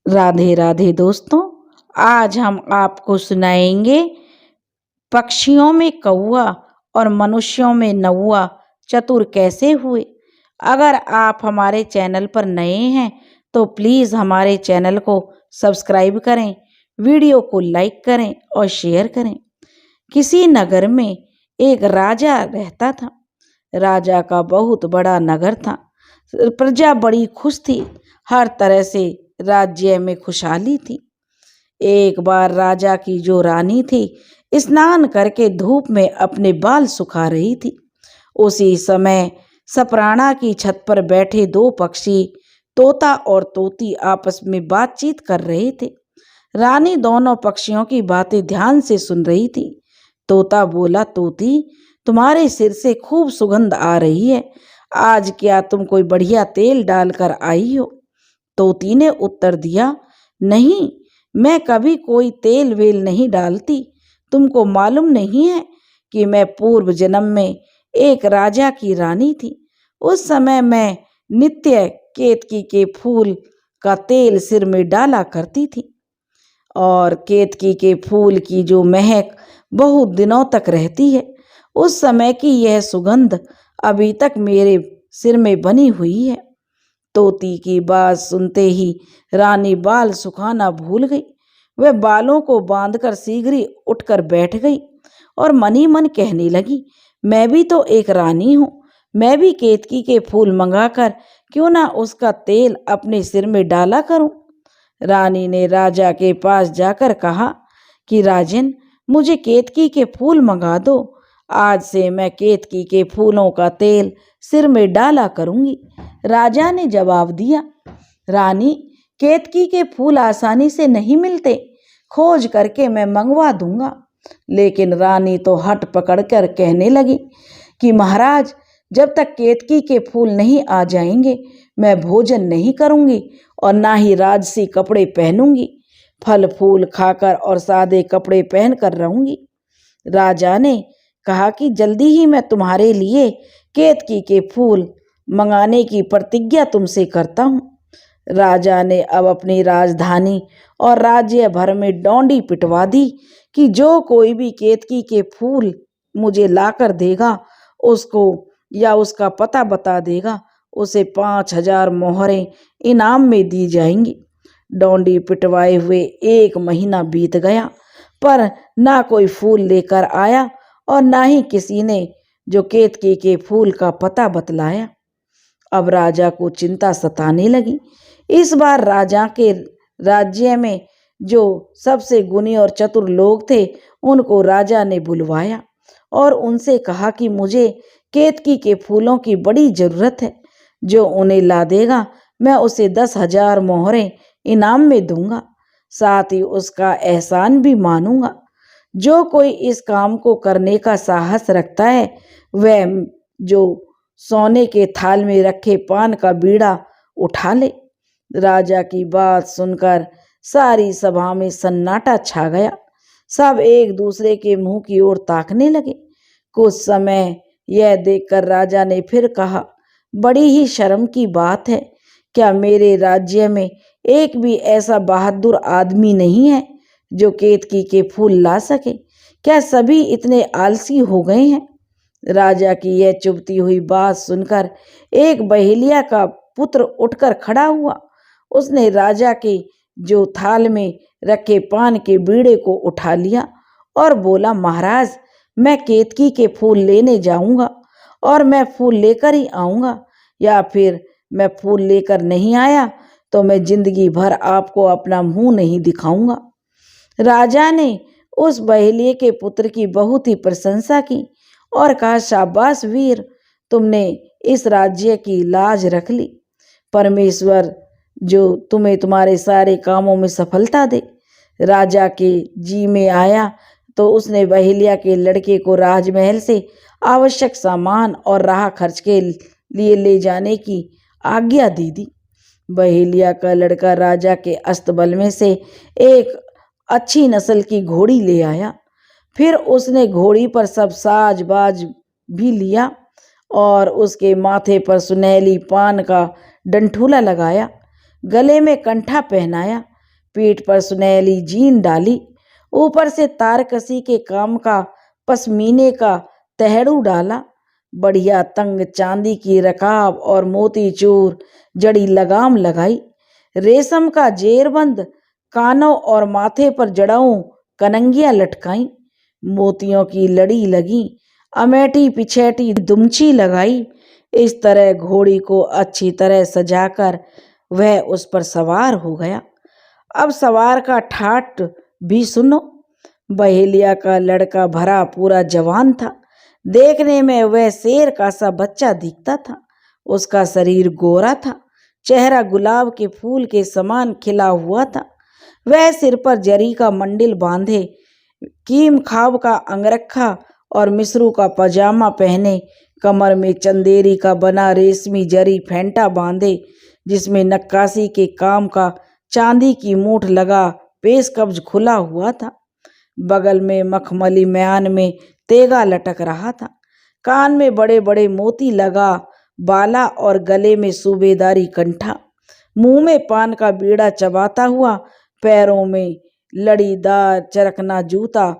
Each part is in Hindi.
राधे राधे दोस्तों। आज हम आपको सुनाएंगे पक्षियों में कौवा और मनुष्यों में नौवा चतुर कैसे हुए। अगर आप हमारे चैनल पर नए हैं तो प्लीज़ हमारे चैनल को सब्सक्राइब करें, वीडियो को लाइक करें और शेयर करें। किसी नगर में एक राजा रहता था। राजा का बहुत बड़ा नगर था। प्रजा बड़ी खुश थी। हर तरह से राज्य में खुशहाली थी। एक बार राजा की जो रानी थी स्नान करके धूप में अपने बाल सुखा रही थी। उसी समय सपराणा की छत पर बैठे दो पक्षी तोता और तोती आपस में बातचीत कर रहे थे। रानी दोनों पक्षियों की बातें ध्यान से सुन रही थी। तोता बोला, तोती, तुम्हारे सिर से खूब सुगंध आ रही है। आज क्या तुम कोई बढ़िया तेल डालकर आई हो? तोती ने उत्तर दिया, नहीं, मैं कभी कोई तेल वेल नहीं डालती। तुमको मालूम नहीं है कि मैं पूर्व जन्म में एक राजा की रानी थी। उस समय मैं नित्य केतकी के फूल का तेल सिर में डाला करती थी और केतकी के फूल की जो महक बहुत दिनों तक रहती है, उस समय की यह सुगंध अभी तक मेरे सिर में बनी हुई है। तोती की बात सुनते ही रानी बाल सुखाना भूल गई। वह बालों को बांधकर शीघ्र ही उठकर बैठ गई और मनी मन कहने लगी, मैं भी तो एक रानी हूँ। मैं भी केतकी के फूल मंगाकर क्यों ना उसका तेल अपने सिर में डाला करूं। रानी ने राजा के पास जाकर कहा कि राजन, मुझे केतकी के फूल मंगा दो। आज से मैं केतकी के फूलों का तेल सिर में डाला करूंगी। राजा ने जवाब दिया, रानी, केतकी के फूल आसानी से नहीं मिलते। खोज करके मैं मंगवा दूंगा। लेकिन रानी तो हट पकड़कर कहने लगी कि महाराज, जब तक केतकी के फूल नहीं आ जाएंगे मैं भोजन नहीं करूंगी और ना ही राजसी कपड़े पहनूंगी। फल फूल खाकर और सादे कपड़े पहनकर रहूंगी। राजा ने कहा कि जल्दी ही मैं तुम्हारे लिए केतकी के फूल मंगाने की प्रतिज्ञा तुमसे करता हूँ। राजा ने अब अपनी राजधानी और राज्य भर में डोंडी पिटवा दी कि जो कोई भी केतकी के फूल मुझे लाकर देगा, उसको या उसका पता बता देगा, उसे 5,000 मोहरें इनाम में दी जाएंगी। डोंडी पिटवाए हुए 1 महीना बीत गया, पर ना कोई फूल लेकर आया और ना ही किसी ने जो केतकी के फूल का पता बतलाया। अब राजा को चिंता सताने लगी। इस बार राजा के राज्य में जो सबसे गुणी और चतुर लोग थे, उनको राजा ने बुलवाया और उनसे कहा कि मुझे केतकी के फूलों की बड़ी जरूरत है। जो उन्हें ला देगा मैं उसे 10,000 मोहरें इनाम में दूंगा, साथ ही उसका एहसान भी मानूंगा। जो कोई इस काम को करने का साहस रखता है, वह जो सोने के थाल में रखे पान का बीड़ा उठा ले। राजा की बात सुनकर सारी सभा में सन्नाटा छा गया। सब एक दूसरे के मुंह की ओर ताकने लगे। कुछ समय यह देखकर राजा ने फिर कहा, बड़ी ही शर्म की बात है। क्या मेरे राज्य में एक भी ऐसा बहादुर आदमी नहीं है जो केतकी के फूल ला सके? क्या सभी इतने आलसी हो गए हैं? राजा की यह चुभती हुई बात सुनकर एक बहेलिया का पुत्र उठकर खड़ा हुआ। उसने राजा के जो थाल में रखे पान के बीड़े को उठा लिया और बोला, महाराज, मैं केतकी के फूल लेने जाऊंगा और मैं फूल लेकर ही आऊंगा, या फिर मैं फूल लेकर नहीं आया तो मैं जिंदगी भर आपको अपना मुंह नहीं दिखाऊंगा। राजा ने उस बहेलिए के पुत्र की बहुत ही प्रशंसा की और कहा, शाबाश वीर, तुमने इस राज्य की लाज रख ली। परमेश्वर जो तुम्हें तुम्हारे सारे कामों में सफलता दे। राजा के जी में आया तो उसने बहेलिया के लड़के को राजमहल से आवश्यक सामान और राह खर्च के लिए ले जाने की आज्ञा दे दी। बहेलिया का लड़का राजा के अस्तबल में से एक अच्छी नस्ल की घोड़ी ले आया। फिर उसने घोड़ी पर सब साज बाज भी लिया और उसके माथे पर सुनहली पान का डंठूला लगाया, गले में कंठा पहनाया पीठ पर सुनहली जीन डाली, ऊपर से तारकसी के काम का पशमीने का तहड़ू डाला, बढ़िया तंग चांदी की रकाब और मोती चूर जड़ी लगाम लगाई, रेशम का जेरबंद कानों और माथे पर जड़ाऊं कनंगियां लटकाई, मोतियों की लड़ी लगी, अमेठी पिछेटी दुमची लगाई। इस तरह घोड़ी को अच्छी तरह सजाकर वह उस पर सवार हो गया। अब सवार का ठाट भी सुनो। बहेलिया का लड़का भरा पूरा जवान था। देखने में वह शेर का सा बच्चा दिखता था। उसका शरीर गोरा था, चेहरा गुलाब के फूल के समान खिला हुआ था। वह सिर पर जरी का मंडिल बांधे, कीम खाब का अंगरखा और मिस्रू का पजामा पहने, कमर में चंदेरी का बना रेशमी जरी फेंटा बांधे, जिसमें नक्काशी के काम का चांदी की मूठ लगा पेश कब्ज खुला हुआ था। बगल में मखमली म्यान में तेगा लटक रहा था। कान में बड़े बड़े मोती लगा बाला और गले में सूबेदारी कंठा। मुंह में पान का बीड़ा चबाता हुआ, पैरों में लड़ीदार चरकना जूता,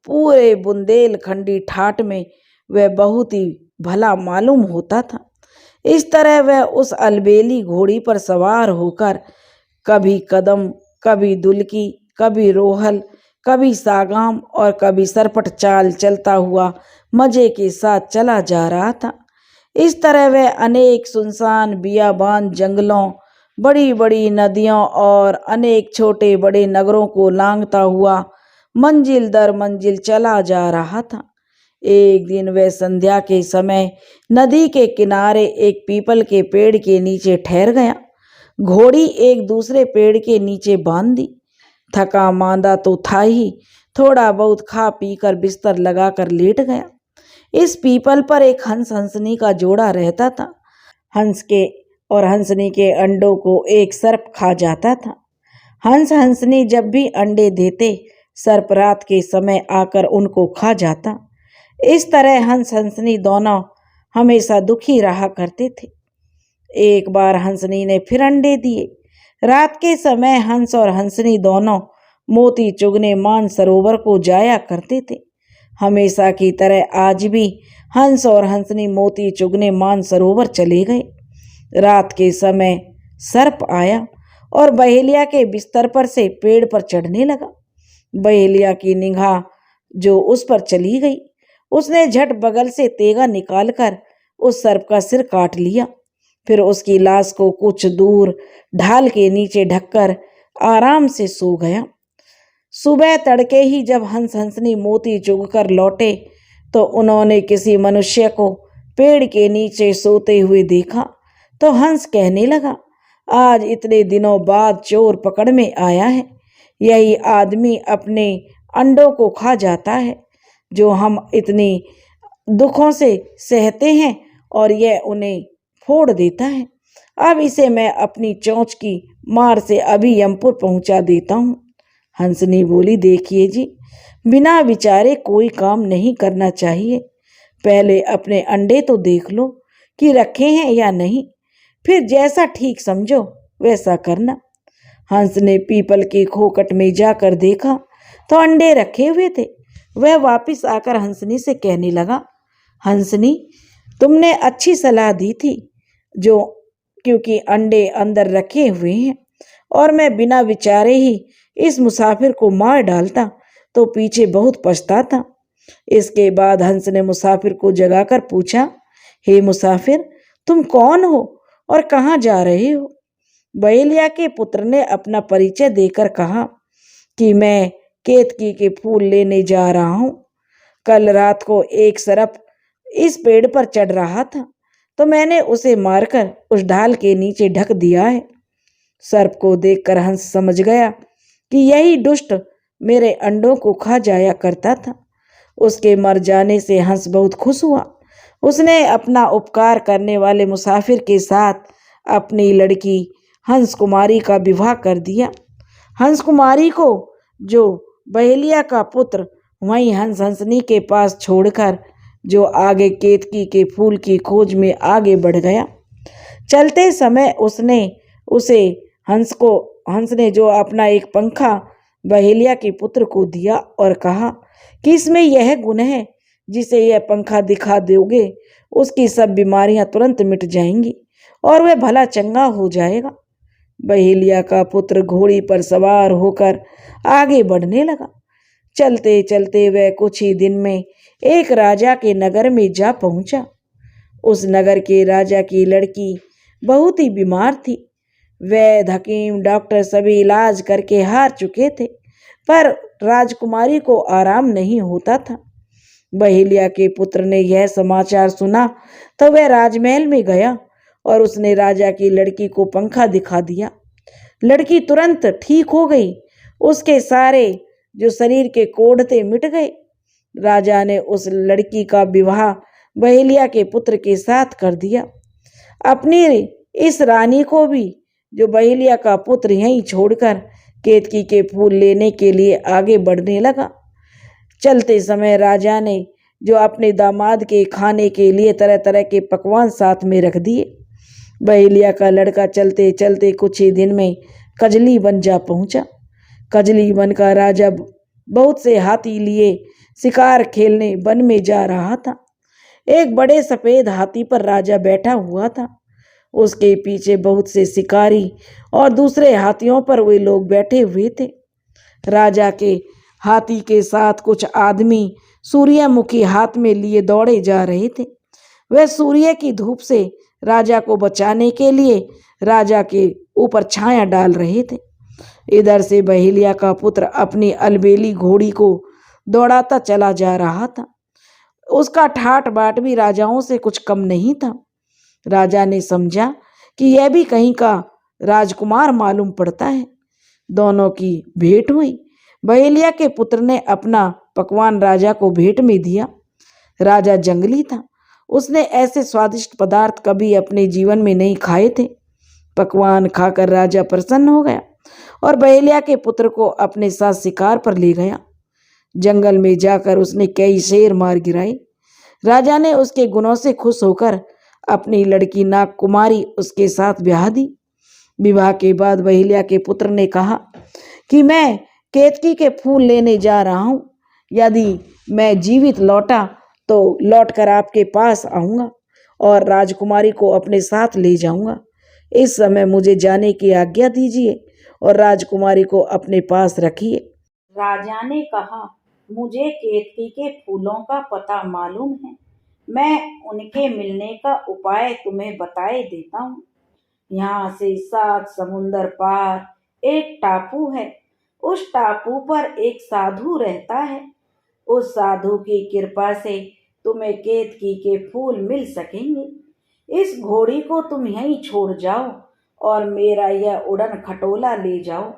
पूरे बुंदेलखंडी ठाट में वह बहुत ही भला मालूम होता था। इस तरह वह उस अलबेली घोड़ी पर सवार होकर कभी कदम, कभी दुलकी, कभी रोहल, कभी सागाम और कभी सरपट चाल चलता हुआ मजे के साथ चला जा रहा था। इस तरह वह अनेक सुनसान बियाबान जंगलों, बड़ी बड़ी नदियों और अनेक छोटे बड़े नगरों को लांघता हुआ मंजिल दर मंजिल चला जा रहा था। एक दिन वह संध्या के समय नदी के किनारे एक पीपल के पेड़ के नीचे ठहर गया। घोड़ी एक दूसरे पेड़ के नीचे बांध दी। थका मांदा तो था ही, थोड़ा बहुत खा पी कर बिस्तर लगाकर लेट गया। इस पीपल पर एक हंस हंसनी का जोड़ा रहता था। हंस के और हंसनी के अंडों को एक सर्प खा जाता था। हंस हंसनी जब भी अंडे देते, सर्प रात के समय आकर उनको खा जाता। इस तरह हंस हंसनी दोनों हमेशा दुखी रहा करते थे। एक बार हंसनी ने फिर अंडे दिए। रात के समय हंस और हंसनी दोनों मोती चुगने मान सरोवर को जाया करते थे। हमेशा की तरह आज भी हंस और हंसनी मोती चुगने मान सरोवर चले गए। रात के समय सर्प आया और बहेलिया के बिस्तर पर से पेड़ पर चढ़ने लगा। बहेलिया की निगाह जो उस पर चली गई, उसने झट बगल से तेगा निकालकर उस सर्प का सिर काट लिया। फिर उसकी लाश को कुछ दूर ढाल के नीचे ढककर आराम से सो गया। सुबह तड़के ही जब हंस हंसनी मोती चुगकर लौटे तो उन्होंने किसी मनुष्य को पेड़ के नीचे सोते हुए देखा। तो हंस कहने लगा, आज इतने दिनों बाद चोर पकड़ में आया है। यही आदमी अपने अंडों को खा जाता है जो हम इतनी दुखों से सहते हैं, और यह उन्हें फोड़ देता है। अब इसे मैं अपनी चोंच की मार से अभी यमपुर पहुंचा देता हूँ। हंसनी बोली, देखिए जी, बिना विचारे कोई काम नहीं करना चाहिए। पहले अपने अंडे तो देख लो कि रखे हैं या नहीं, फिर जैसा ठीक समझो वैसा करना। हंस ने पीपल के खोखट में जाकर देखा तो अंडे रखे हुए थे। वह वापस आकर हंसनी से कहने लगा, हंसनी, तुमने अच्छी सलाह दी थी, जो क्योंकि अंडे अंदर रखे हुए हैं और मैं बिना विचारे ही इस मुसाफिर को मार डालता तो पीछे बहुत पछताता। इसके बाद हंस ने मुसाफिर को जगाकर पूछा, हे मुसाफिर, तुम कौन हो और कहाँ जा रहे हो? बहेलिया के पुत्र ने अपना परिचय देकर कहा कि मैं केतकी के फूल लेने जा रहा हूँ। कल रात को एक सर्प इस पेड़ पर चढ़ रहा था तो मैंने उसे मारकर उस ढाल के नीचे ढक दिया है। सर्प को देखकर हंस समझ गया कि यही दुष्ट मेरे अंडों को खा जाया करता था। उसके मर जाने से हंस बहुत खुश हुआ। उसने अपना उपकार करने वाले मुसाफिर के साथ अपनी लड़की हंस कुमारी का विवाह कर दिया। हंस कुमारी को जो बहेलिया का पुत्र वहीं हंस हंसनी के पास छोड़कर जो आगे केतकी के फूल की खोज में आगे बढ़ गया। चलते समय उसने उसे हंस को हंस ने जो अपना एक पंखा बहेलिया के पुत्र को दिया और कहा कि इसमें यह गुण है, जिसे यह पंखा दिखा दोगे उसकी सब बीमारियां तुरंत मिट जाएंगी और वह भला चंगा हो जाएगा। बहेलिया का पुत्र घोड़ी पर सवार होकर आगे बढ़ने लगा। चलते चलते वह कुछ ही दिन में एक राजा के नगर में जा पहुंचा। उस नगर के राजा की लड़की बहुत ही बीमार थी। वैद्य, हकीम, डॉक्टर सभी इलाज करके हार चुके थे, पर राजकुमारी को आराम नहीं होता था। बहेलिया के पुत्र ने यह समाचार सुना तो वह राजमहल में गया और उसने राजा की लड़की को पंखा दिखा दिया। लड़की तुरंत ठीक हो गई। उसके सारे जो शरीर के कोढ़ थे मिट गए। राजा ने उस लड़की का विवाह बहेलिया के पुत्र के साथ कर दिया। अपनी इस रानी को भी जो बहेलिया का पुत्र यहीं छोड़कर केतकी के फूल लेने के लिए आगे बढ़ने लगा। चलते समय राजा ने जो अपने दामाद के खाने के लिए तरह तरह के पकवान साथ में रख दिए। बहेलिया का लड़का चलते चलते कुछ ही दिन में कजली बन जा पहुंचा। कजली बन का राजा बहुत से हाथी लिए शिकार खेलने वन में जा रहा था। एक बड़े सफेद हाथी पर राजा बैठा हुआ था। उसके पीछे बहुत से शिकारी और दूसरे हाथियों पर वे लोग बैठे हुए थे। राजा के हाथी के साथ कुछ आदमी सूर्यमुखी हाथ में लिए दौड़े जा रहे थे। वह सूर्य की धूप से राजा को बचाने के लिए राजा के ऊपर छाया डाल रहे थे। इधर से बहेलिया का पुत्र अपनी अलबेली घोड़ी को दौड़ाता चला जा रहा था। उसका ठाट बाट भी राजाओं से कुछ कम नहीं था। राजा ने समझा कि यह भी कहीं का राजकुमार मालूम पड़ता है। दोनों की भेंट हुई। बहेलिया के पुत्र ने अपना पकवान राजा को भेंट में दिया। राजा जंगली था। उसने ऐसे स्वादिष्ट पदार्थ कभी अपने जीवन में नहीं खाए थे। पकवान खाकर राजा प्रसन्न हो गया और बहेलिया के पुत्र को अपने साथ शिकार पर ले गया। जंगल में जाकर उसने कई शेर मार गिराए। राजा ने उसके गुणों से खुश होकर अपनी लड़की नाग कुमारी उसके साथ ब्याह दी। विवाह के बाद बहेलिया के पुत्र ने कहा कि मैं केतकी के फूल लेने जा रहा हूं। यदि मैं जीवित लौटा तो लौटकर आपके पास आऊंगा और राजकुमारी को अपने साथ ले जाऊंगा। इस समय मुझे जाने की आज्ञा दीजिए और राजकुमारी को अपने पास रखिए। राजा ने कहा, मुझे केतकी के फूलों का पता मालूम है। मैं उनके मिलने का उपाय तुम्हें बताए देता हूँ। यहाँ से 7 समुंदर पार एक टापू है। उस टापू पर एक साधु रहता है। उस साधु की कृपा से तुम्हें केतकी के फूल मिल सकेंगे। इस घोड़ी को तुम यहीं छोड़ जाओ और मेरा यह उड़न खटोला ले जाओ।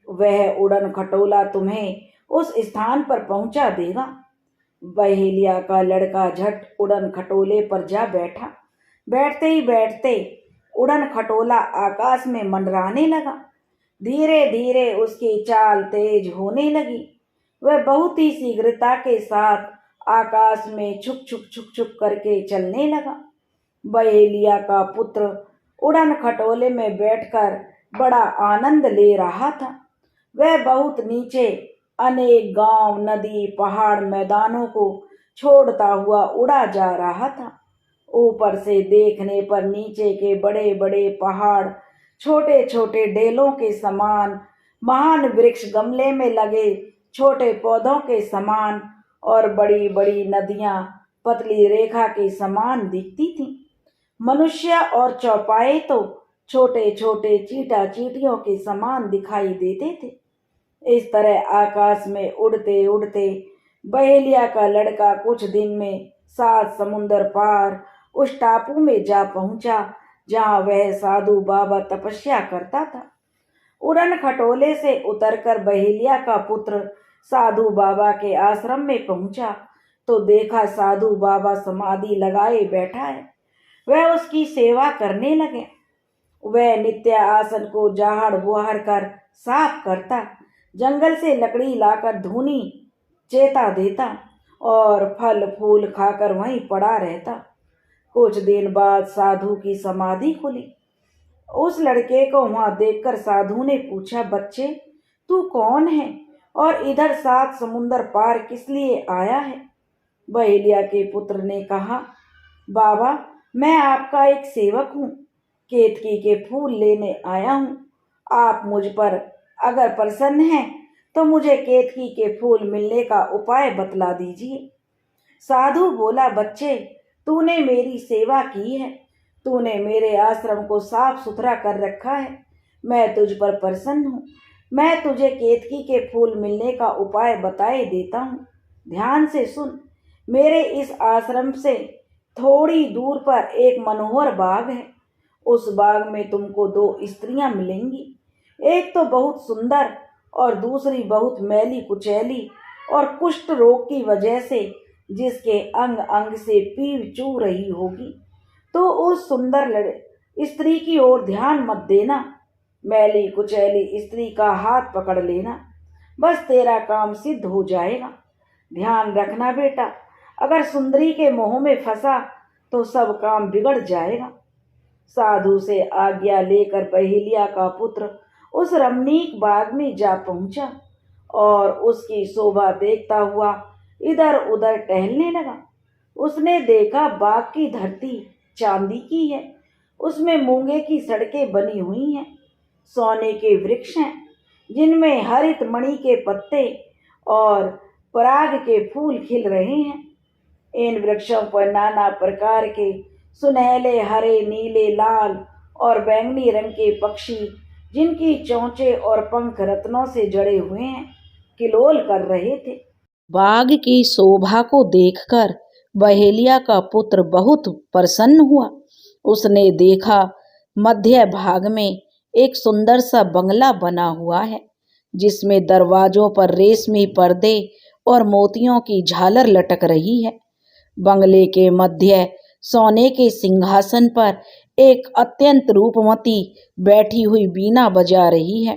वह उड़न खटोला तुम्हें उस स्थान पर पहुंचा देगा। बहेलिया का लड़का झट उड़न खटोले पर जा बैठा। बैठते ही बैठते उड़न खटोला आकाश में मंडराने लगा। धीरे धीरे उसकी चाल तेज होने लगी। वह बहुत ही शीघ्रता के साथ आकाश में छुक छुक छुक छुक करके चलने लगा। बहेलिया का पुत्र उड़न खटोले में बैठकर बड़ा आनंद ले रहा था। वह बहुत नीचे अनेक गांव, नदी, पहाड़, मैदानों को छोड़ता हुआ उड़ा जा रहा था। ऊपर से देखने पर नीचे के बड़े बड़े पहाड़ छोटे छोटे डेलों के समान, महान वृक्ष गमले में लगे छोटे पौधों के समान और बड़ी बड़ी नदियां पतली रेखा के समान दिखती थीं। मनुष्य और चौपाए तो छोटे छोटे चींटा चींटियों के समान दिखाई देते थे। इस तरह आकाश में उड़ते उड़ते बहेलिया का लड़का कुछ दिन में 7 समुंदर पार उस टापू में जा पहुंचा जहां वह साधु बाबा तपस्या करता था। उड़न खटोले से उतरकर बहेलिया का पुत्र साधु बाबा के आश्रम में पहुंचा तो देखा साधु बाबा समाधि लगाए बैठा है। वह उसकी सेवा करने लगे। वह नित्य आसन को झाड़ बुहार कर साफ करता, जंगल से लकड़ी लाकर धूनी चेता देता और फल फूल खाकर वहीं पड़ा रहता। कुछ दिन बाद साधु की समाधि खुली। उस लड़के को वहां देखकर साधु ने पूछा, बच्चे तू कौन है और इधर 7 समुंदर पार किस लिए आया है? बहेलिया के पुत्र ने कहा, बाबा मैं आपका एक सेवक हूँ, केतकी के फूल लेने आया हूँ। आप मुझ पर अगर प्रसन्न हैं तो मुझे केतकी के फूल मिलने का उपाय बतला दीजिए। साधु बोला, बच्चे तूने मेरी सेवा की है, तूने मेरे आश्रम को साफ सुथरा कर रखा है, मैं तुझ पर प्रसन्न हूँ। मैं तुझे केतकी के फूल मिलने का उपाय बताए देता हूँ। ध्यान से सुन। मेरे इस आश्रम से थोड़ी दूर पर एक मनोहर बाग है। उस बाग में तुमको 2 स्त्रियां मिलेंगी। एक तो बहुत सुंदर और दूसरी बहुत मैली कुचैली और कुष्ठ रोग की वजह से जिसके अंग अंग से पीड़ चू रही होगी। तो उस सुंदर स्त्री की ओर ध्यान मत देना, मैली कुचैली स्त्री का हाथ पकड़ लेना, बस तेरा काम सिद्ध हो जाएगा। ध्यान रखना बेटा, अगर सुंदरी के मोह में फंसा तो सब काम बिगड़ जाएगा। साधु से आज्ञा लेकर बहेलिया का पुत्र उस रमणीक बाग में जा पहुंचा और उसकी शोभा देखता हुआ इधर उधर टहलने लगा। उसने देखा बाग की धरती चांदी की है, उसमें मूंगे की सड़कें बनी हुई हैं, सोने के वृक्ष हैं जिनमें हरित मणि के पत्ते और पराग के फूल खिल रहे हैं। इन वृक्षों पर नाना प्रकार के सुनहले हरे नीले लाल और बैंगनी रंग के पक्षी जिनकी चोंचे और पंख रत्नों से जड़े हुए हैं किलोल कर रहे थे। बाग की शोभा को देखकर बहेलिया का पुत्र बहुत प्रसन्न हुआ। उसने देखा मध्य भाग में एक सुंदर सा बंगला बना हुआ है जिसमें दरवाजों पर रेशमी पर्दे और मोतियों की झालर लटक रही है। बंगले के मध्य सोने के सिंहासन पर एक अत्यंत रूपवती बैठी हुई बीना बजा रही है।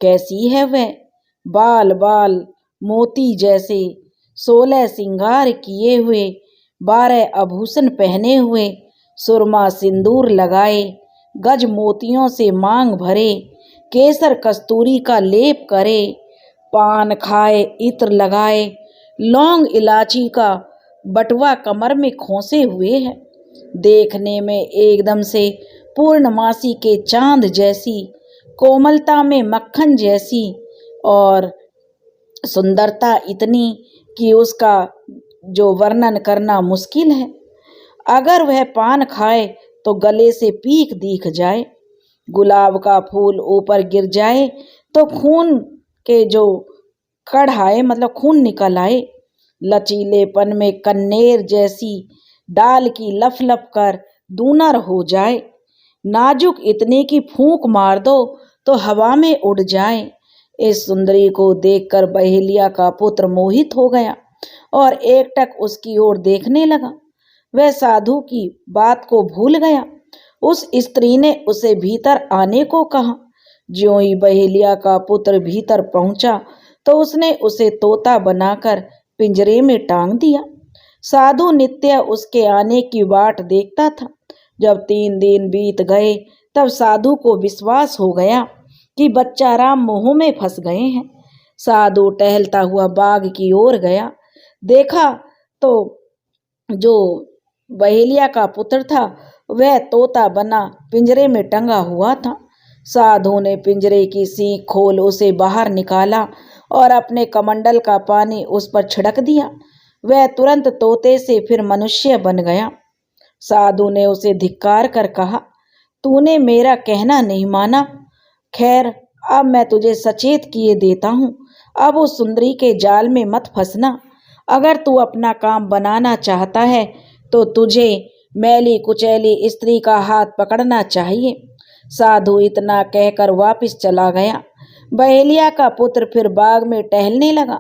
कैसी है वह? बाल बाल मोती जैसे, 16 श्रृंगार किए हुए, 12 आभूषण पहने हुए, सुरमा सिंदूर लगाए, गज मोतियों से मांग भरे, केसर कस्तूरी का लेप करे, पान खाए, इत्र लगाए, लौंग इलायची का बटुआ कमर में खोसे हुए है। देखने में एकदम से पूर्णमासी के चांद जैसी, कोमलता में मक्खन जैसी और सुंदरता इतनी कि उसका जो वर्णन करना मुश्किल है। अगर वह पान खाए तो गले से पीक दिख जाए, गुलाब का फूल ऊपर गिर जाए तो खून के जो कढ़ाए मतलब खून निकल आए, लचीलेपन में कन्नेर जैसी डाल की लफ लफ कर दूनर हो जाए, नाजुक इतने की फूंक मार दो तो हवा में उड़ जाए। इस सुंदरी को देखकर बहेलिया का पुत्र मोहित हो गया और एकटक उसकी ओर देखने लगा। वह साधु की बात को भूल गया। उस स्त्री ने उसे भीतर आने को कहा। ज्यों ही बहेलिया का पुत्र भीतर पहुंचा तो उसने उसे तोता बनाकर पिंजरे में टांग दिया। साधु नित्य उसके आने की बाट देखता था। जब 3 दिन बीत गए तब साधु को विश्वास हो गया कि बच्चा राम मोह में फंस गए हैं। साधु टहलता हुआ बाग की ओर गया। देखा तो जो बहेलिया का पुत्र था वह तोता बना पिंजरे में टंगा हुआ था। साधु ने पिंजरे की सींग खोल उसे बाहर निकाला और अपने कमंडल का पानी उस पर छिड़क दिया। वह तुरंत तोते से फिर मनुष्य बन गया। साधु ने उसे धिक्कार कर कहा, तूने मेरा कहना नहीं माना। खैर अब मैं तुझे सचेत किए देता हूँ, अब उस सुंदरी के जाल में मत फंसना। अगर तू अपना काम बनाना चाहता है तो तुझे मैली कुचैली स्त्री का हाथ पकड़ना चाहिए। साधु इतना कहकर वापस चला गया। बहेलिया का पुत्र फिर बाग में टहलने लगा।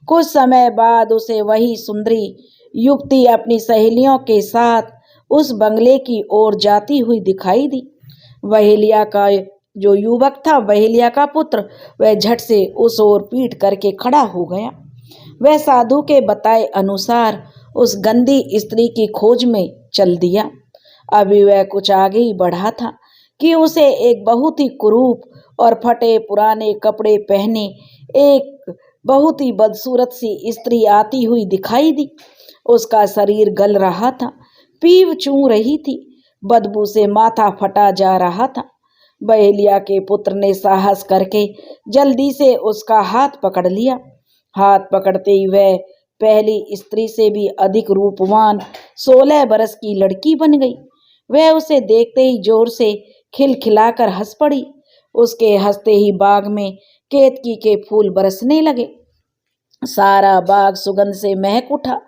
कुछ समय बाद उसे वही सुंदरी युवती अपनी सहेलियों के साथ उस बंगले की ओर जाती हुई दिखाई दी। बहेलिया का जो युवक था, बहेलिया का पुत्र, वह झट से उस ओर पीठ करके खड़ा हो गया। वह साधु के बताए अनुसार उस गंदी स्त्री की खोज में चल दिया। अभी वह कुछ आगे ही बढ़ा था कि उसे एक बहुत ही कुरूप और फटे पुराने कपड़े पहने एक बहुत ही बदसूरत सी स्त्री आती हुई दिखाई दी। उसका शरीर गल रहा था, पीव चू रही थी, बदबू से माथा फटा जा रहा था। बहेलिया के पुत्र ने साहस करके जल्दी से उसका हाथ पकड़ लिया। हाथ पकड़ते ही वह पहली स्त्री से भी अधिक रूपवान 16 बरस की लड़की बन गई। वह उसे देखते ही जोर से खिलखिलाकर हंस पड़ी। उसके हंसते ही बाग में केतकी के फूल बरसने लगे। सारा बाग सुगंध से महक उठा।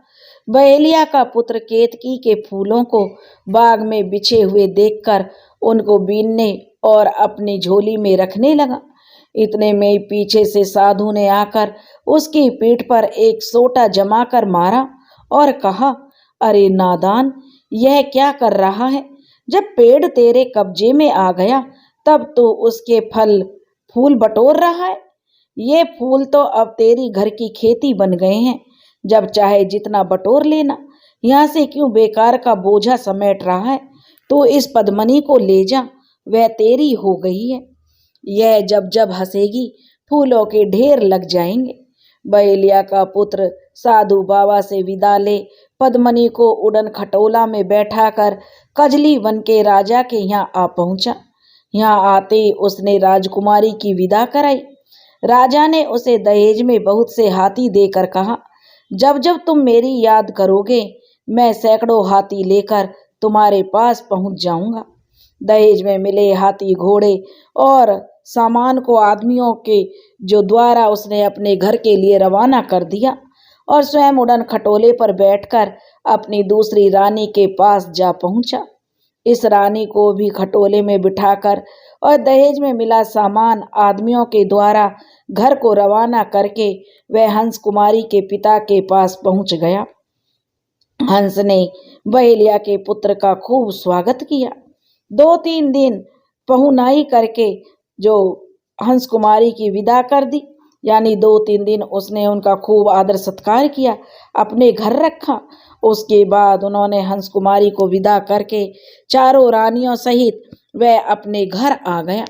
बहेलिया का पुत्र केतकी के फूलों को बाग में बिछे हुए देखकर उनको बीनने और अपनी झोली में रखने लगा। इतने में ही पीछे से साधु ने आकर उसकी पीठ पर एक सोटा जमाकर मारा और कहा, अरे नादान, यह क्या कर रहा है? जब पेड़ तेरे कब्जे में आ गया तब तो उसके फल फूल बटोर रहा है। ये फूल तो अब तेरी घर की खेती बन गए हैं, जब चाहे जितना बटोर लेना। यहाँ से क्यों बेकार का बोझा समेट रहा है? तो इस पद्मनी को ले जा, वह तेरी हो गई है। यह जब जब हंसेगी फूलों के ढेर लग जाएंगे। बहेलिया का पुत्र साधु बाबा से विदा ले पद्मनी को उड़न खटोला में बैठाकर कजली बन के राजा के यहाँ आ पहुंचा। यहाँ आते ही उसने राजकुमारी की विदा कराई। राजा ने उसे दहेज में बहुत से हाथी देकर कहा, जब जब तुम मेरी याद करोगे मैं सैकड़ों हाथी लेकर तुम्हारे पास पहुंच जाऊंगा। दहेज में मिले हाथी घोड़े और सामान को आदमियों के जो द्वारा उसने अपने घर के लिए रवाना कर दिया और स्वयं उड़न खटोले पर बैठकर अपनी दूसरी रानी के पास जा पहुंचा। इस रानी को भी खटोले में बिठाकर और दहेज में मिला सामान आदमियों के द्वारा घर को रवाना करके वह हंस कुमारी के पिता के पास पहुंच गया। हंस ने बहेलिया के पुत्र का खूब स्वागत किया। 2-3 दिन पहुनाई करके जो हंस कुमारी की विदा कर दी, यानी 2-3 दिन उसने उनका खूब आदर सत्कार किया, अपने घर रखा। उसके बाद उन्होंने हंस कुमारी को विदा करके चारों रानियों सहित वह अपने घर आ गया।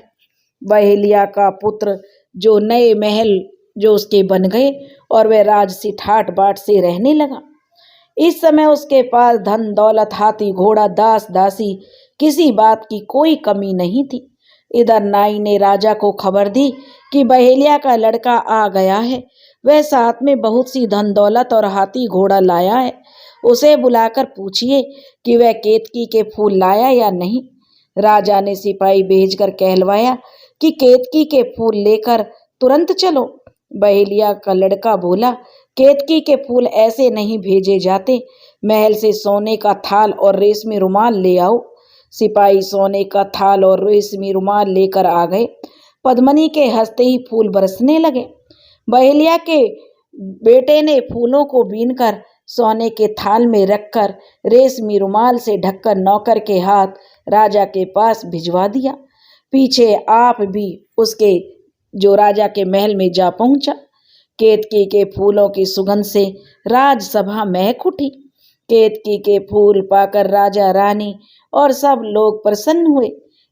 बहेलिया का पुत्र जो नए महल जो उसके बन गए और वह राजसी ठाट बाट से रहने लगा। इस समय उसके पास धन दौलत हाथी घोड़ा दास दासी किसी बात की कोई कमी नहीं थी। इधर नाई ने राजा को खबर दी कि बहेलिया का लड़का आ गया है, वह साथ में बहुत सी धन दौलत और हाथी घोड़ा लाया है, उसे बुलाकर पूछिए कि वह केतकी के फूल लाया या नहीं। राजा ने सिपाही भेजकर कहलवाया कि केतकी के फूल लेकर तुरंत चलो। बहेलिया का लड़का बोला, केतकी के फूल ऐसे नहीं भेजे जाते, महल से सोने का थाल और रेशमी रुमाल ले आओ। सिपाही सोने का थाल और रेशमी रुमाल लेकर आ गए। पद्मनी के हंसते ही फूल बरसने लगे। बहेलिया के बेटे ने फूलों को बीनकर सोने के थाल में रखकर रेशमी रुमाल से ढककर नौकर के हाथ राजा के पास भिजवा दिया। पीछे आप भी उसके जो राजा के महल में जा पहुंचा। केतकी के फूलों की सुगंध से राजसभा महक उठी। केतकी के फूल पाकर राजा रानी और सब लोग प्रसन्न हुए।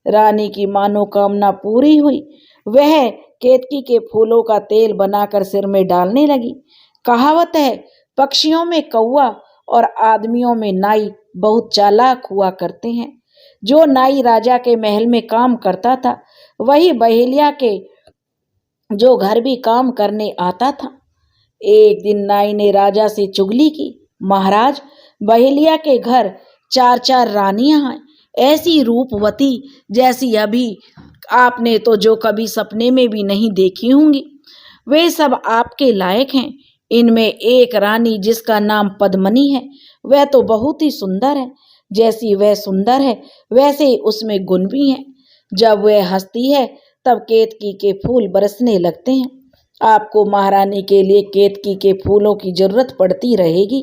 रानी की मनोकामना पूरी हुई। वह केतकी के फूलों का तेल बनाकर सिर में डालने लगी। कहावत है, पक्षियों में कौवा और आदमियों में नाई बहुत चालाक हुआ करते हैं। जो नाई राजा के महल में काम करता था वही बहेलिया के जो घर भी काम करने आता था। एक दिन नाई ने राजा से चुगली की, महाराज, बहेलिया के घर 4-4 रानियां हैं, ऐसी रूपवती जैसी अभी आपने तो जो कभी सपने में भी नहीं देखी होंगी। वे सब आपके लायक हैं। इनमें एक रानी जिसका नाम पद्मनी है, वह तो बहुत ही सुंदर है। जैसी वह सुंदर है वैसे ही उसमें गुण भी हैं। जब वह हंसती है तब केतकी के फूल बरसने लगते हैं। आपको महारानी के लिए केतकी के फूलों की जरूरत पड़ती रहेगी।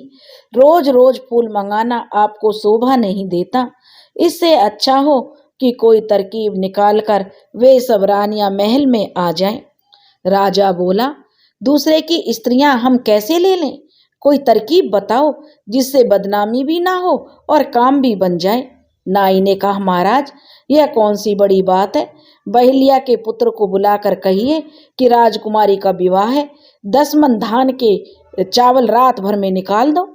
रोज रोज फूल मंगाना आपको शोभा नहीं देता। इससे अच्छा हो कि कोई तरकीब निकालकर वे सब रानियां महल में आ जाएं। राजा बोला, दूसरे की स्त्रियां हम कैसे ले लें? कोई तरकीब बताओ जिससे बदनामी भी ना हो और काम भी बन जाए। नाई ने कहा, महाराज यह कौन सी बड़ी बात है। बहेलिया के पुत्र को बुलाकर कहिए कि राजकुमारी का विवाह है। 10 मन धान के चावल रात भर में निकाल दो,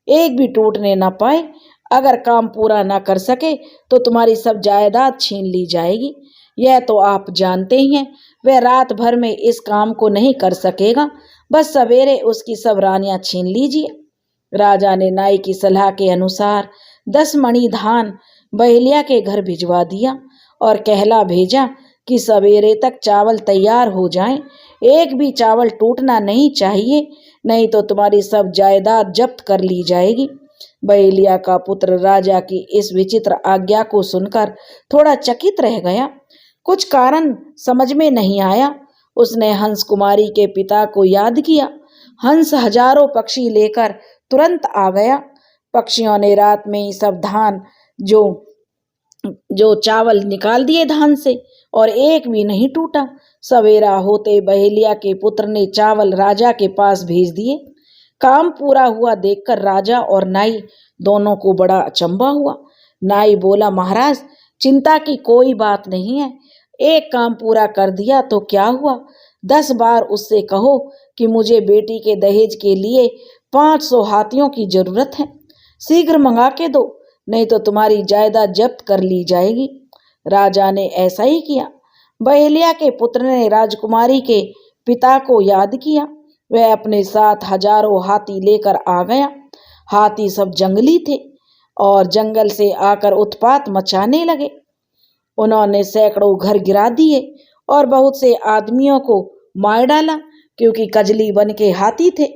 एक भी टूटने ना पाए। अगर काम पूरा ना कर सके तो तुम्हारी सब जायदाद छीन ली जाएगी। यह तो आप जानते ही हैं, वह रात भर में इस काम को नहीं कर सकेगा। बस सवेरे उसकी सब रानियां छीन लीजिए। राजा ने नाई की सलाह के अनुसार 10 मणि धान बहेलिया के घर भिजवा दिया और कहला भेजा कि सवेरे तक चावल तैयार हो जाएं। एक भी चावल टूटना नहीं चाहिए, नहीं तो तुम्हारी सब जायदाद जब्त कर ली जाएगी। बहेलिया का पुत्र राजा की इस विचित्र आज्ञा को सुनकर थोड़ा चकित रह गया। कुछ कारण समझ में नहीं आया। उसने हंस कुमारी के पिता को याद किया। हंस हजारों पक्षी लेकर तुरंत आ गया। पक्षियों ने रात में ही सब धान जो चावल निकाल दिए धान से, और एक भी नहीं टूटा। सवेरा होते बहेलिया के पुत्र ने चावल राजा के पास भेज दिए। काम पूरा हुआ देखकर राजा और नाई दोनों को बड़ा अचंभा हुआ। नाई बोला, महाराज चिंता की कोई बात नहीं है, एक काम पूरा कर दिया तो क्या हुआ। 10 बार उससे कहो कि मुझे बेटी के दहेज के लिए 500 हाथियों की जरूरत है, शीघ्र मंगा के दो, नहीं तो तुम्हारी जायदाद जब्त कर ली जाएगी। राजा ने ऐसा ही किया। बहेलिया के पुत्र ने राजकुमारी के पिता को याद किया। वह अपने साथ हजारों हाथी लेकर आ गया। हाथी सब जंगली थे और जंगल से आकर उत्पात मचाने लगे। उन्होंने सैकड़ों घर गिरा दिए और बहुत से आदमियों को मार डाला, क्योंकि कजली बन के हाथी थे।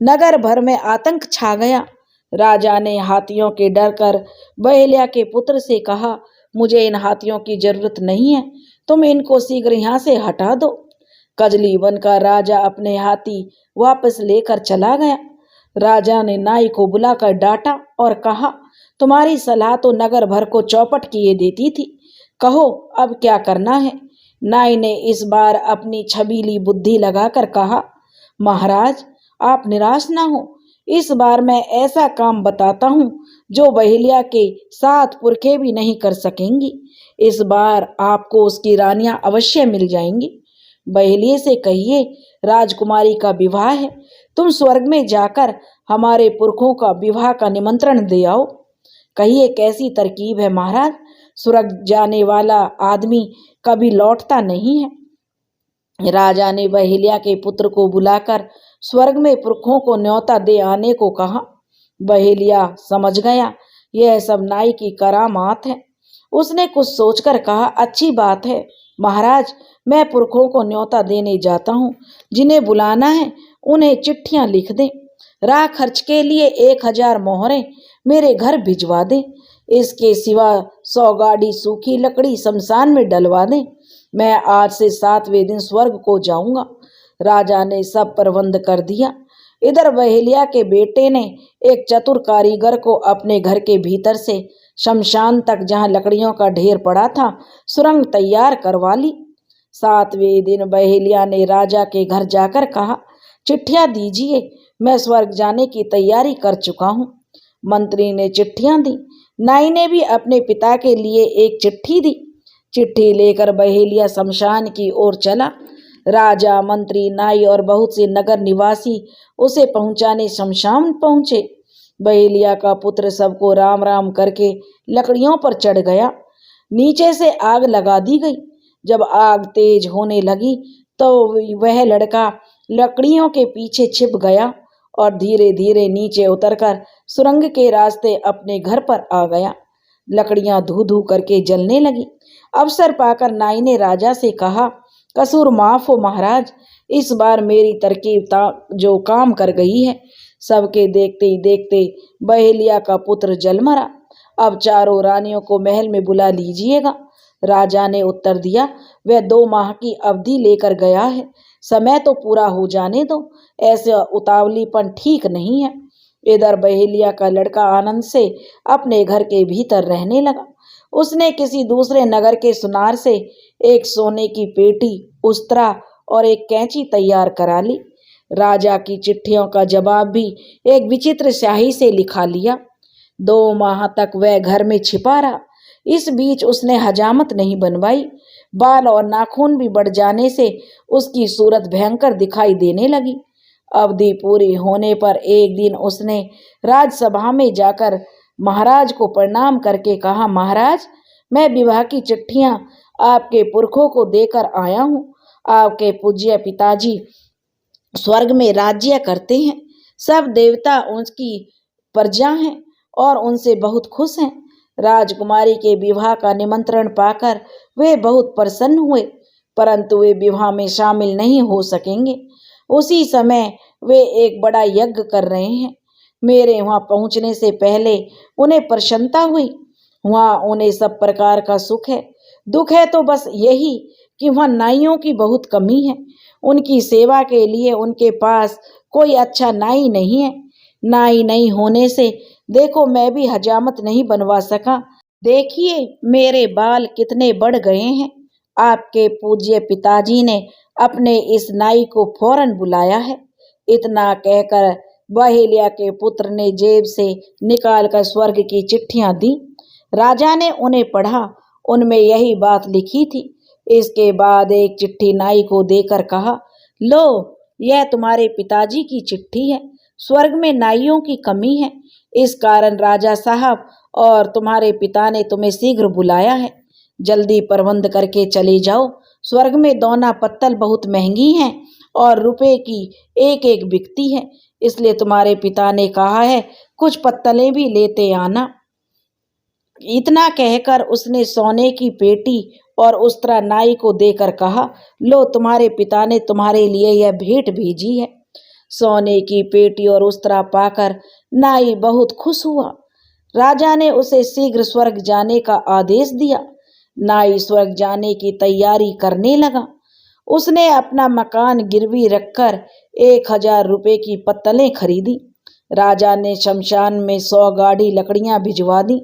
नगर भर में आतंक छा गया। राजा ने हाथियों के डर कर बहेलिया के पुत्र से कहा, मुझे इन हाथियों की जरूरत नहीं है, तुम इनको शीघ्र यहाँ से हटा दो। कजली बनकर राजा अपने हाथी वापस लेकर चला गया। राजा ने नाई को बुलाकर डांटा और कहा, तुम्हारी सलाह तो नगर भर को चौपट किए देती थी, कहो अब क्या करना है। नाई ने इस बार अपनी छबीली बुद्धि लगाकर कहा, महाराज आप निराश ना हो, इस बार मैं ऐसा काम बताता हूँ जो बहेलिया के 7 पुरखे भी नहीं कर सकेंगी। इस बार आपको उसकी रानियां अवश्य मिल जाएंगी। बहेलिये से कहिए, राजकुमारी का विवाह है, तुम स्वर्ग में जाकर हमारे पुरखों का विवाह का निमंत्रण दे आओ। कहिए कैसी तरकीब है महाराज, स्वर्ग जाने वाला आदमी कभी लौटता नहीं है। राजा ने बहेलिया के पुत्र को बुलाकर स्वर्ग में पुरखों को न्योता दे आने को कहा। बहेलिया समझ गया यह सब नाई की करामात है। उसने कुछ सोचकर कहा, अच्छी बात है महाराज, मैं पुरखों को न्योता देने जाता हूँ। जिन्हें बुलाना है उन्हें चिट्ठियाँ लिख दें। राह खर्च के लिए 1000 मोहरें मेरे घर भिजवा दें। इसके सिवा 100 गाड़ी सूखी लकड़ी शमशान में डलवा दें। मैं आज से 7वें दिन स्वर्ग को जाऊंगा। राजा ने सब प्रबंध कर दिया। इधर बहेलिया के बेटे ने एक चतुर कारीगर को अपने घर के भीतर से शमशान तक, जहां लकड़ियों का ढेर पड़ा था, सुरंग तैयार करवा ली। 7वें दिन बहेलिया ने राजा के घर जाकर कहा, चिट्ठियां दीजिए, मैं स्वर्ग जाने की तैयारी कर चुका हूँ। मंत्री ने चिट्ठियां दी। नाई ने भी अपने पिता के लिए एक चिट्ठी दी। चिट्ठी लेकर बहेलिया शमशान की ओर चला। राजा, मंत्री, नाई और बहुत से नगर निवासी उसे पहुंचाने शमशान पहुंचे। बहेलिया का पुत्र सबको राम राम करके लकड़ियों पर चढ़ गया। नीचे से आग लगा दी गई। जब आग तेज होने लगी तो वह लड़का लकड़ियों के पीछे छिप गया और धीरे धीरे नीचे उतरकर सुरंग के रास्ते अपने घर पर आ गया। लकड़ियां धू धू करके जलने लगी। अवसर पाकर नाई ने राजा से कहा, कसूर माफ हो महाराज, इस बार मेरी तरकीब जो काम कर गई है। सबके देखते ही देखते बहेलिया का पुत्र जल मरा। अब चारों रानियों को महल में बुला लीजिएगा। राजा ने उत्तर दिया, वह 2 माह की अवधि लेकर गया है, समय तो पूरा हो जाने दो, ऐसे उतावलीपन ठीक नहीं है। इधर बहेलिया का लड़का आनंद से अपने घर के भीतर रहने लगा। उसने किसी दूसरे नगर के सुनार से एक सोने की पेटी, उस्तरा और एक कैंची तैयार करा ली। राजा की चिट्ठियों का जवाब भी एक विचित्र स्याही से लिखा लिया। 2 माह तक वह घर में छिपा रहा। इस बीच उसने हजामत नहीं बनवाई। बाल और नाखून भी बढ़ जाने से उसकी सूरत भयंकर दिखाई देने लगी। अवधि पूरी होने पर एक दिन उसने राजसभा में जाकर महाराज को प्रणाम करके कहा, महाराज, मैं विवाह की चिट्ठियां आपके पुरखों को देकर आया हूँ। आपके पूज्य पिताजी स्वर्ग में राज्य करते हैं। सब देवता उनकी प्रजा हैं और उनसे बहुत खुश हैं। राजकुमारी के विवाह का निमंत्रण पाकर वे बहुत प्रसन्न हुए, परंतु वे विवाह में शामिल नहीं हो सकेंगे। उसी समय वे एक बड़ा यज्ञ कर रहे हैं। मेरे वहां पहुंचने से पहले उन्हें प्रसन्नता हुई। वहां उन्हें सब प्रकार का सुख है। दुख है तो बस यही कि वहां नाइयों की बहुत कमी है। उनकी सेवा के लिए उनके पास कोई अच्छा नाई नहीं है। नाई नहीं होने से देखो मैं भी हजामत नहीं बनवा सका। देखिए मेरे बाल कितने बढ़ गए हैं। आपके पूज्य पिताजी ने अपने इस नाई को फौरन बुलाया है। इतना कहकर बहेलिया के पुत्र ने जेब से निकालकर स्वर्ग की चिट्ठियां दी। राजा ने उन्हें पढ़ा। उनमें यही बात लिखी थी। इसके बाद एक चिट्ठी नाई को देकर कहा, लो, यह तुम्हारे पिताजी की चिट्ठी है। स्वर्ग में नाइयों की कमी है, इस कारण राजा साहब और तुम्हारे पिता ने तुम्हें शीघ्र बुलाया है। जल्दी प्रबंध करके चले जाओ। स्वर्ग में दोना पत्तल बहुत महंगी हैं और रुपए की एक एक बिकती है, इसलिए तुम्हारे पिता ने कहा है कुछ पत्तलें भी लेते आना। इतना कहकर उसने सोने की पेटी और उस्तरा नाई को देकर कहा, लो, तुम्हारे पिता ने तुम्हारे लिए यह भेंट भेजी है। सोने की पेटी और उस्तरा पाकर नाई बहुत खुश हुआ। राजा ने उसे शीघ्र स्वर्ग जाने का आदेश दिया। नाई स्वर्ग जाने की तैयारी करने लगा। उसने अपना मकान गिरवी रखकर 1000 रुपये की पत्तलें खरीदी। राजा ने शमशान में 100 गाड़ी लकड़ियां भिजवा दी।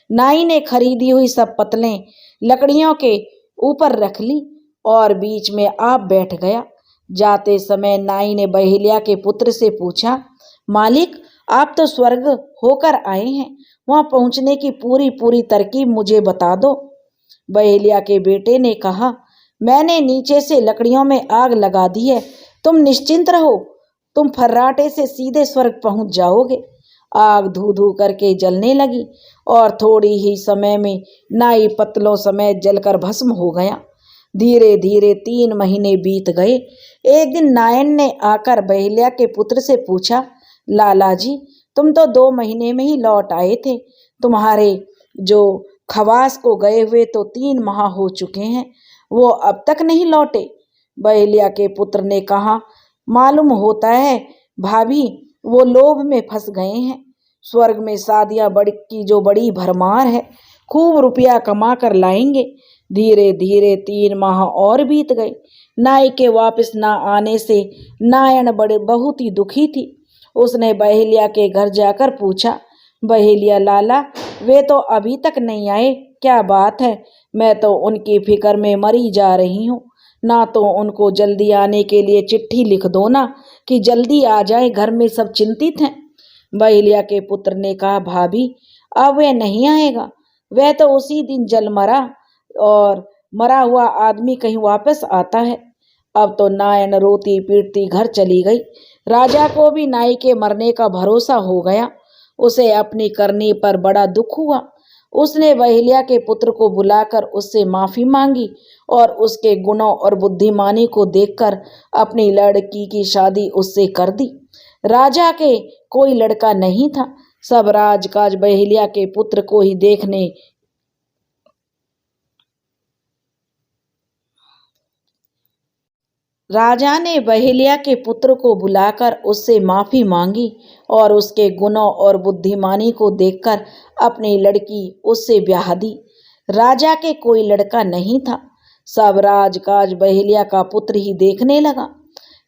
नाई ने खरीदी हुई सब पत्तलें लकड़ियों के ऊपर रख ली और बीच में आप बैठ गया। जाते समय नाई ने बहेलिया के पुत्र से पूछा, मालिक, आप तो स्वर्ग होकर आए हैं, वहां पहुंचने की पूरी तरकीब मुझे बता दो। बहेलिया के बेटे ने कहा, मैंने नीचे से लकड़ियों में आग लगा दी है, तुम निश्चिंत रहो, तुम फर्राटे से सीधे स्वर्ग पहुंच जाओगे। आग धू धू करके जलने लगी और थोड़ी ही समय में नाई पत्तलों समेत जलकर भस्म हो गया। धीरे धीरे 3 महीने बीत गए। एक दिन नायन ने आकर बहेलिया के पुत्र से पूछा, लाला जी, तुम तो 2 महीने में ही लौट आए थे। तुम्हारे जो खवास को गए हुए तो 3 माह हो चुके हैं, वो अब तक नहीं लौटे। बहेलिया के पुत्र ने कहा, मालूम होता है भाभी, वो लोभ में फंस गए हैं। स्वर्ग में शादियां की जो बड़ी भरमार है, खूब रुपया कमा कर लाएंगे। धीरे धीरे 3 माह और बीत गए। नाई के वापस ना आने से नायन बहुत ही दुखी थी। उसने बहेलिया के घर जाकर पूछा, बहेलिया लाला, वे तो अभी तक नहीं आए, क्या बात है? मैं तो उनकी फिक्र में मरी जा रही हूँ। ना तो उनको जल्दी आने के लिए चिट्ठी लिख दो ना कि जल्दी आ जाए, घर में सब चिंतित हैं। बहेलिया के पुत्र ने कहा, भाभी, अब वह नहीं आएगा, वह तो उसी दिन जल मरा और मरा हुआ आदमी कहीं वापस आता है। अब तो नायन रोती पीटती घर चली गई। राजा को भी नाई के मरने का भरोसा हो गया। उसे अपनी करनी पर बड़ा दुख हुआ। उसने बहेलिया के पुत्र को बुलाकर उससे माफी मांगी और उसके गुणों और बुद्धिमानी को देखकर अपनी लड़की की शादी उससे कर दी। राजा के कोई लड़का नहीं था, सब राजकाज बहेलिया के पुत्र को ही देखने राजा ने बहेलिया के पुत्र को बुलाकर उससे माफी मांगी और उसके गुणों और बुद्धिमानी को देखकर अपनी लड़की उससे ब्याह दी। राजा के कोई लड़का नहीं था, सब राजकाज बहेलिया का पुत्र ही देखने लगा।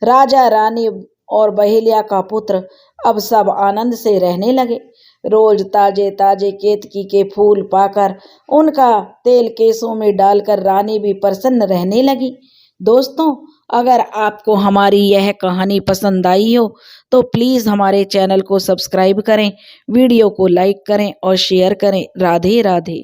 राजा रानी और बहेलिया का पुत्र अब सब आनंद से रहने लगे। रोज ताजे ताजे केतकी के फूल पाकर उनका तेल केसों में डालकर रानी भी प्रसन्न रहने लगी। दोस्तों, अगर आपको हमारी यह कहानी पसंद आई हो तो प्लीज़ हमारे चैनल को सब्सक्राइब करें, वीडियो को लाइक करें और शेयर करें। राधे राधे।